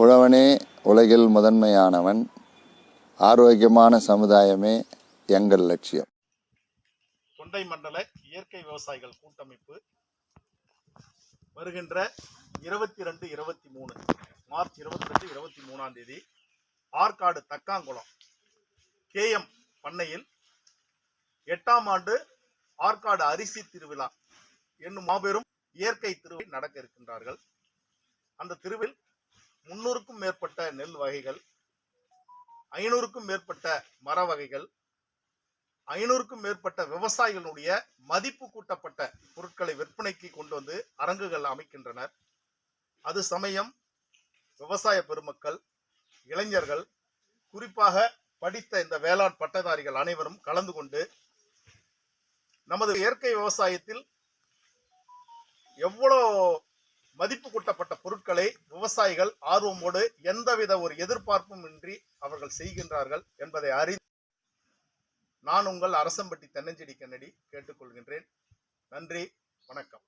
உழவனே உலகில் முதன்மையானவன். ஆரோக்கியமான சமுதாயமே எங்கள் லட்சியம். தொண்டை மண்டல இயற்கை விவசாயிகள் கூட்டமைப்பு வருகின்ற 22-23 மார்ச் 22-23ஆம் தேதி ஆற்காடு தக்காங்குளம் KM பண்ணையில் 8ஆம் ஆண்டு ஆற்காடு அரிசி திருவிழா என்னும் மாபெரும் இயற்கை திருவிழா நடக்க இருக்கின்றார்கள். அந்த திருவில் 300க்கும் மேற்பட்ட நெல் வகைகள், 500க்கும் மேற்பட்ட மர வகைகள், 500க்கும் மேற்பட்ட விவசாயிகளுடைய மதிப்பு கூட்டப்பட்ட பொருட்களை விற்பனைக்கு கொண்டு வந்து அரங்குகள் அமைக்கின்றனர். அது சமயம் விவசாய பெருமக்கள், இளைஞர்கள், குறிப்பாக படித்த இந்த வேளாண் பட்டதாரிகள் அனைவரும் கலந்து கொண்டு நமது இயற்கை விவசாயத்தில் எவ்வளோ மதிப்பு கூட்டப்பட்ட பொருட்களை விவசாயிகள் ஆர்வமோடு எந்தவித ஒரு எதிர்பார்ப்பும் இன்றி அவர்கள் செய்கின்றார்கள் என்பதை அறிந்து நான் உங்கள் அரசம்பட்டி தென்னஞ்செடி கென்னடி கேட்டுக்கொள்கின்றேன். நன்றி, வணக்கம்.